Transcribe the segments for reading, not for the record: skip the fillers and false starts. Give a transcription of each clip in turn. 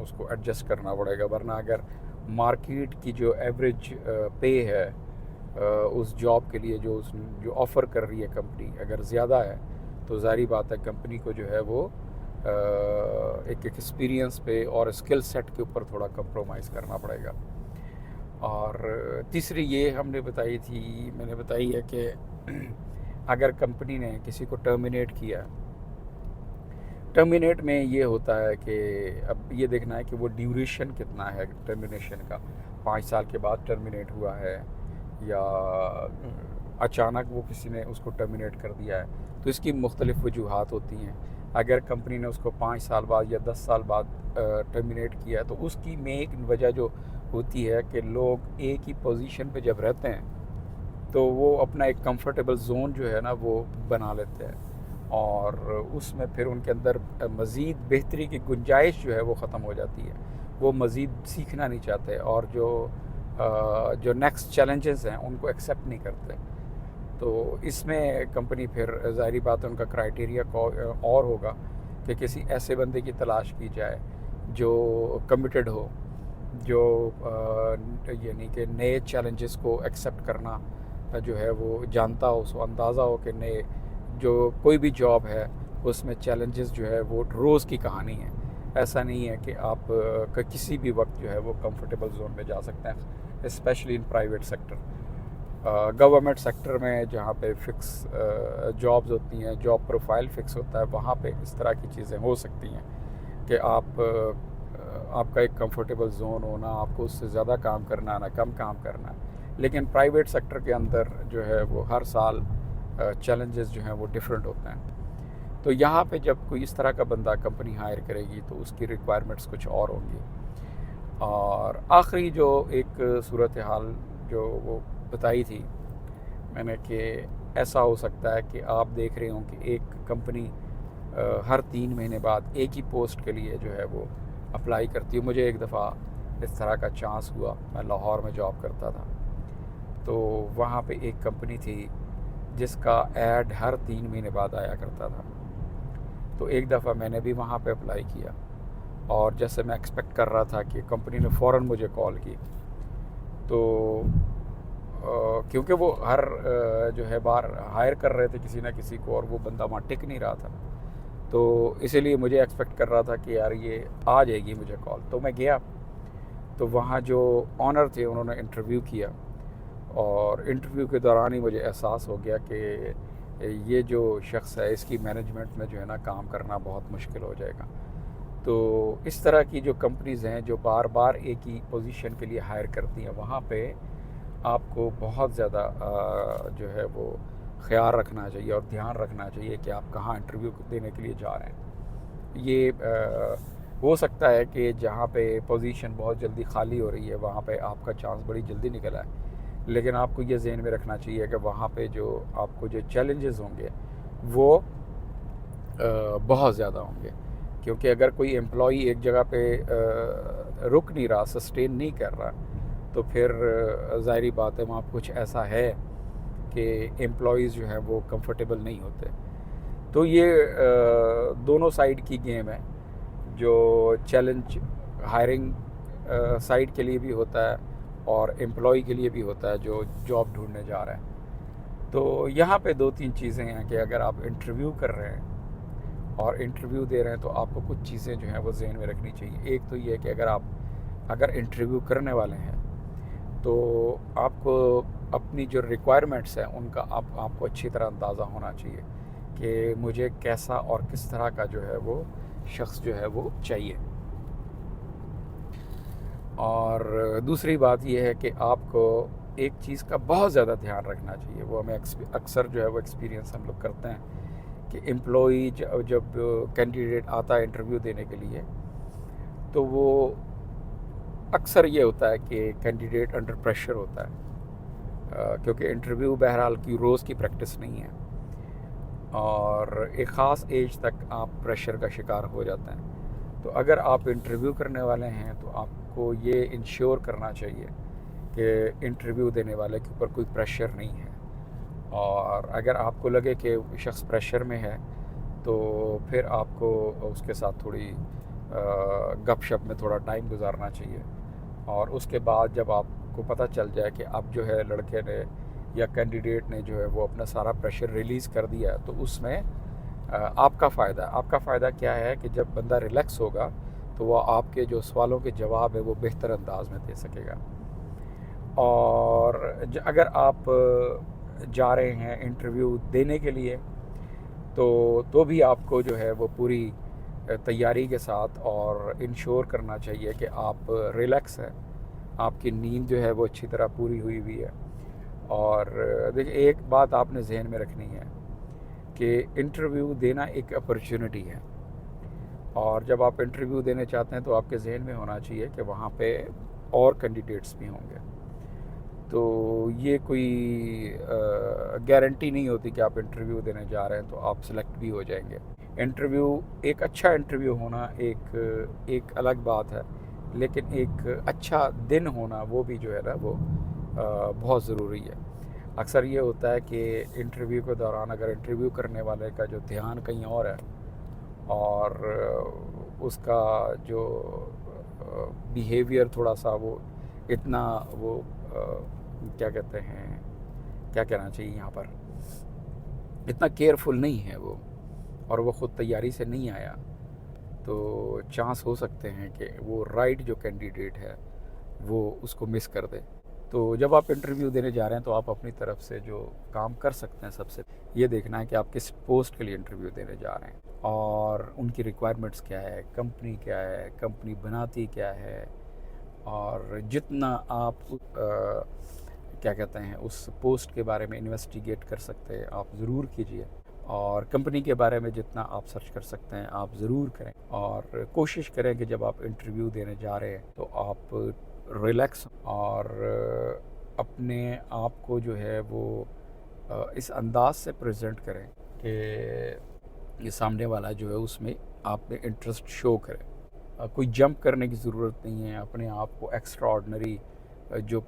اس کو ایڈجسٹ کرنا پڑے گا، ورنہ اگر مارکیٹ کی جو ایوریج پے ہے اس جاب کے لیے جو آفر کر رہی ہے کمپنی اگر زیادہ ہے تو ظاہری بات ہے کمپنی کو جو ہے وہ ایک ایکسپیرینس پہ اور اسکل سیٹ کے اوپر تھوڑا کمپرومائز کرنا پڑے گا۔ اور تیسری یہ ہم نے میں نے بتائی ہے کہ اگر کمپنی نے کسی کو ٹرمینیٹ کیا، ٹرمینیٹ میں یہ ہوتا ہے کہ اب یہ دیکھنا ہے کہ وہ ڈیوریشن کتنا ہے ٹرمینیشن کا، 5 سال کے بعد ٹرمینیٹ ہوا ہے یا اچانک وہ کسی نے اس کو ٹرمینیٹ کر دیا ہے، تو اس کی مختلف وجوہات ہوتی ہیں۔ اگر کمپنی نے اس کو 5 سال بعد یا 10 سال بعد ٹرمینیٹ کیا ہے تو اس کی ایک وجہ جو ہوتی ہے کہ لوگ ایک ہی پوزیشن پہ جب رہتے ہیں تو وہ اپنا ایک کمفرٹیبل زون جو ہے نا وہ بنا لیتے ہیں، اور اس میں پھر ان کے اندر مزید بہتری کی گنجائش جو ہے وہ ختم ہو جاتی ہے، وہ مزید سیکھنا نہیں چاہتے اور جو نیکسٹ چیلنجز ہیں ان کو ایکسیپٹ نہیں کرتے۔ تو اس میں کمپنی پھر ظاہری بات ہے ان کا کرائیٹیریا اور ہوگا کہ کسی ایسے بندے کی تلاش کی جائے جو کمیٹڈ ہو، جو یعنی کہ نئے چیلنجز کو ایکسیپٹ کرنا جو ہے وہ جانتا ہو، اس کو اندازہ ہو کہ نئے جو کوئی بھی جاب ہے اس میں چیلنجز جو ہے وہ روز کی کہانی ہے۔ ایسا نہیں ہے کہ آپ کسی بھی وقت جو ہے وہ کمفرٹیبل زون میں جا سکتے ہیں، specially in private sector. Government sector میں جہاں پہ فکس جابز ہوتی ہیں، جاب پروفائل فکس ہوتا ہے، وہاں پہ اس طرح کی چیزیں ہو سکتی ہیں کہ آپ کا ایک کمفرٹیبل زون ہونا، آپ کو اس سے زیادہ کام کرنا نہ کم کام کرنا ہے۔ لیکن پرائیویٹ سیکٹر کے اندر جو ہے وہ ہر سال چیلنجز جو ہیں وہ ڈیفرنٹ ہوتے ہیں۔ تو یہاں پہ جب کوئی اس طرح کا بندہ کمپنی ہائر کرے گی تو اس کی ریکوائرمنٹس کچھ اور ہوں گی۔ اور آخری جو ایک صورتحال جو وہ بتائی تھی میں نے کہ ایسا ہو سکتا ہے کہ آپ دیکھ رہے ہوں کہ ایک کمپنی ہر 3 مہینے بعد ایک ہی پوسٹ کے لیے جو ہے وہ اپلائی کرتی ہے۔ مجھے ایک دفعہ اس طرح کا چانس ہوا، میں لاہور میں جاب کرتا تھا، تو وہاں پہ ایک کمپنی تھی جس کا ایڈ ہر 3 مہینے بعد آیا کرتا تھا۔ تو ایک دفعہ میں نے بھی وہاں پہ اپلائی کیا، اور جیسے میں ایکسپیکٹ کر رہا تھا کہ کمپنی نے فوراً مجھے کال کی، تو کیونکہ وہ ہر جو ہے بار ہائر کر رہے تھے کسی نہ کسی کو، اور وہ بندہ وہاں ٹک نہیں رہا تھا، تو اسی لیے مجھے ایکسپیکٹ کر رہا تھا کہ یار یہ آ جائے گی مجھے کال۔ تو میں گیا، تو وہاں جو آنر تھے انہوں نے انٹرویو کیا، اور انٹرویو کے دوران ہی مجھے احساس ہو گیا کہ یہ جو شخص ہے اس کی مینجمنٹ میں جو ہے نا کام کرنا بہت مشکل ہو جائے گا۔ تو اس طرح کی جو کمپنیز ہیں جو بار بار ایک ہی پوزیشن کے لیے ہائر کرتی ہیں، وہاں پہ آپ کو بہت زیادہ جو ہے وہ خیال رکھنا چاہیے اور دھیان رکھنا چاہیے کہ آپ کہاں انٹرویو دینے کے لیے جا رہے ہیں۔ یہ ہو سکتا ہے کہ جہاں پہ پوزیشن بہت جلدی خالی ہو رہی ہے وہاں پہ آپ کا چانس بڑی جلدی نکل آئے، لیکن آپ کو یہ ذہن میں رکھنا چاہیے کہ وہاں پہ جو آپ کو جو چیلنجز ہوں گے وہ بہت زیادہ ہوں گے، کیونکہ اگر کوئی امپلائی ایک جگہ پہ رک نہیں رہا، سسٹین نہیں کر رہا، تو پھر ظاہری بات ہے وہاں کچھ ایسا ہے کہ امپلائیز جو ہیں وہ کمفرٹیبل نہیں ہوتے۔ تو یہ دونوں سائیڈ کی گیم ہے، جو چیلنج ہائرنگ سائیڈ کے لیے بھی ہوتا ہے اور امپلائی کے لیے بھی ہوتا ہے جو جاب ڈھونڈنے جا رہا ہے۔ تو یہاں پہ 2-3 چیزیں ہیں کہ اگر آپ انٹرویو کر رہے ہیں اور انٹرویو دے رہے ہیں تو آپ کو کچھ چیزیں جو ہیں وہ ذہن میں رکھنی چاہیے۔ ایک تو یہ ہے کہ اگر انٹرویو کرنے والے ہیں تو آپ کو اپنی جو ریکوائرمنٹس ہیں ان کا آپ کو اچھی طرح اندازہ ہونا چاہیے کہ مجھے کیسا اور کس طرح کا جو ہے وہ شخص جو ہے وہ چاہیے۔ اور دوسری بات یہ ہے کہ آپ کو ایک چیز کا بہت زیادہ دھیان رکھنا چاہیے، وہ ہمیں اکثر جو ہے وہ ایکسپیرینس ہم لوگ کرتے ہیں کہ امپلائی جب کینڈیڈیٹ آتا ہے انٹرویو دینے کے لیے تو وہ اکثر یہ ہوتا ہے کہ کینڈیڈیٹ انڈر پریشر ہوتا ہے، کیونکہ انٹرویو بہرحال کی روز کی پریکٹس نہیں ہے، اور ایک خاص ایج تک آپ پریشر کا شکار ہو جاتے ہیں۔ تو اگر آپ انٹرویو کرنے والے ہیں تو آپ کو یہ انشور کرنا چاہیے کہ انٹرویو دینے والے کے اوپر کوئی پریشر نہیں ہے، اور اگر آپ کو لگے کہ شخص پریشر میں ہے تو پھر آپ کو اس کے ساتھ تھوڑی گپ شپ میں تھوڑا ٹائم گزارنا چاہیے، اور اس کے بعد جب آپ کو پتہ چل جائے کہ اب جو ہے لڑکے نے یا کینڈیڈیٹ نے جو ہے وہ اپنا سارا پریشر ریلیز کر دیا ہے، تو اس میں آپ کا فائدہ کیا ہے کہ جب بندہ ریلیکس ہوگا تو وہ آپ کے جو سوالوں کے جواب ہے وہ بہتر انداز میں دے سکے گا۔ اور اگر آپ جا رہے ہیں انٹرویو دینے کے لیے تو بھی آپ کو جو ہے وہ پوری تیاری کے ساتھ اور انشور کرنا چاہیے کہ آپ ریلیکس ہیں، آپ کی نیند جو ہے وہ اچھی طرح پوری ہوئی ہے۔ اور دیکھیں، ایک بات آپ نے ذہن میں رکھنی ہے کہ انٹرویو دینا ایک اپرچونٹی ہے، اور جب آپ انٹرویو دینے چاہتے ہیں تو آپ کے ذہن میں ہونا چاہیے کہ وہاں پہ اور کینڈیڈیٹس بھی ہوں گے۔ تو یہ کوئی گارنٹی نہیں ہوتی کہ آپ انٹرویو دینے جا رہے ہیں تو آپ سلیکٹ بھی ہو جائیں گے۔ ایک اچھا انٹرویو ہونا ایک الگ بات ہے، لیکن ایک اچھا دن ہونا وہ بھی جو ہے نا وہ بہت ضروری ہے۔ اکثر یہ ہوتا ہے کہ انٹرویو کے دوران اگر انٹرویو کرنے والے کا جو دھیان کہیں اور ہے، اور اس کا جو بیہیویئر تھوڑا سا وہ اتنا وہ کیا کہتے ہیں، کیا کہنا چاہیے یہاں پر، اتنا کیئرفل نہیں ہے وہ، اور وہ خود تیاری سے نہیں آیا، تو چانس ہو سکتے ہیں کہ وہ رائٹ جو کینڈیڈیٹ ہے وہ اس کو مس کر دے۔ تو جب آپ انٹرویو دینے جا رہے ہیں تو آپ اپنی طرف سے جو کام کر سکتے ہیں، سب سے یہ دیکھنا ہے کہ آپ کس پوسٹ کے لیے انٹرویو دینے جا رہے ہیں، اور ان کی ریکوائرمنٹس کیا ہے، کمپنی کیا ہے، کمپنی بناتی کیا ہے، اور جتنا آپ کیا کہتے ہیں اس پوسٹ کے بارے میں انویسٹیگیٹ کر سکتے ہیں آپ ضرور کیجئے، اور کمپنی کے بارے میں جتنا آپ سرچ کر سکتے ہیں آپ ضرور کریں، اور کوشش کریں کہ جب آپ انٹرویو دینے جا رہے ہیں تو آپ ریلیکس اور اپنے آپ کو جو ہے وہ اس انداز سے پریزنٹ کریں کہ یہ سامنے والا جو ہے اس میں آپ نے انٹرسٹ شو کرے۔ کوئی جمپ کرنے کی ضرورت نہیں ہے، اپنے آپ کو ایکسٹرا آرڈنری جو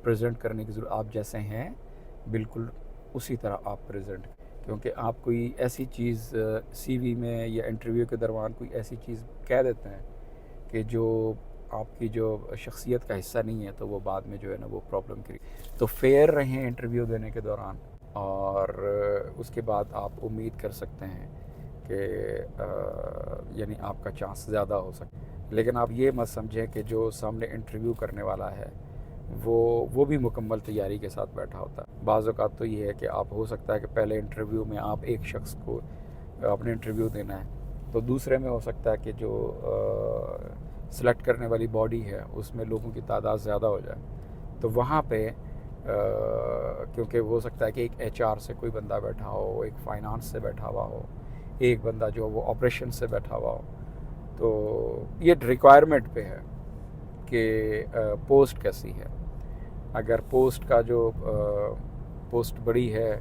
پریزنٹ کرنے کی ضرورت، آپ جیسے ہیں بالکل اسی طرح آپ پریزنٹ، کیونکہ آپ کوئی ایسی چیز سی وی میں یا انٹرویو کے دوران کوئی ایسی چیز کہہ دیتے ہیں کہ جو آپ کی جو شخصیت کا حصہ نہیں ہے، تو وہ بعد میں جو ہے نا وہ پرابلم کری۔ تو فیئر رہیں انٹرویو دینے کے دوران، اور اس کے بعد آپ امید کر سکتے ہیں کہ یعنی آپ کا چانس زیادہ ہو سکتا ہے۔ لیکن آپ یہ مت سمجھیں کہ جو سامنے انٹرویو کرنے والا ہے وہ بھی مکمل تیاری کے ساتھ بیٹھا ہوتا ہے۔ بعض اوقات تو یہ ہے کہ آپ ہو سکتا ہے کہ پہلے انٹرویو میں آپ ایک شخص کو اپنے انٹرویو دینا ہے، تو دوسرے میں ہو سکتا ہے کہ جو سلیکٹ کرنے والی باڈی ہے اس میں لوگوں کی تعداد زیادہ ہو جائے، تو وہاں پہ کیونکہ ہو سکتا ہے کہ ایک ایچ آر سے کوئی بندہ بیٹھا ہو، ایک فائنانس سے بیٹھا ہوا ہو، ایک بندہ جو وہ آپریشن سے بیٹھا ہوا ہو، تو یہ ریکوائرمنٹ پہ ہے کہ پوسٹ کیسی ہے۔ اگر پوسٹ کا جو پوسٹ بڑی ہے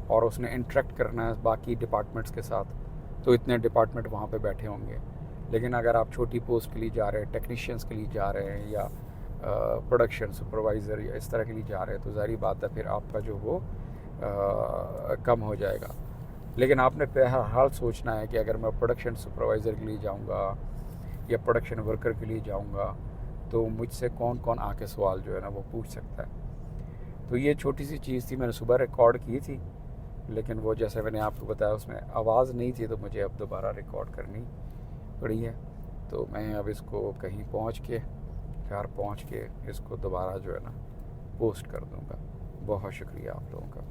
اور اس نے انٹریکٹ کرنا ہے باقی ڈپارٹمنٹس کے ساتھ، تو اتنے ڈپارٹمنٹ وہاں پہ بیٹھے ہوں گے۔ لیکن اگر آپ چھوٹی پوسٹ کے لیے جا رہے ہیں، ٹیکنیشینس کے لیے جا رہے ہیں، یا پروڈکشن سپروائزر یا اس طرح کے لیے جا رہے ہیں، تو ظاہری بات ہے پھر آپ کا جو وہ کم ہو جائے گا۔ لیکن آپ نے بہرحال سوچنا ہے کہ اگر میں پروڈکشن سپروائزر کے لیے جاؤں گا یا پروڈکشن ورکر کے لیے جاؤں گا تو مجھ سے کون کون آ کے سوال جو ہے نا وہ پوچھ سکتا ہے۔ تو یہ چھوٹی سی چیز تھی، میں نے صبح ریکارڈ کی تھی، لیکن وہ جیسے میں نے آپ کو بتایا اس میں آواز نہیں تھی، تو مجھے اب دوبارہ ریکارڈ کرنی پڑی ہے۔ تو میں اب اس کو کہیں پہنچ کے، گھر پہنچ کے اس کو دوبارہ جو ہے نا پوسٹ کر دوں گا۔ بہت شکریہ آپ لوگوں کا۔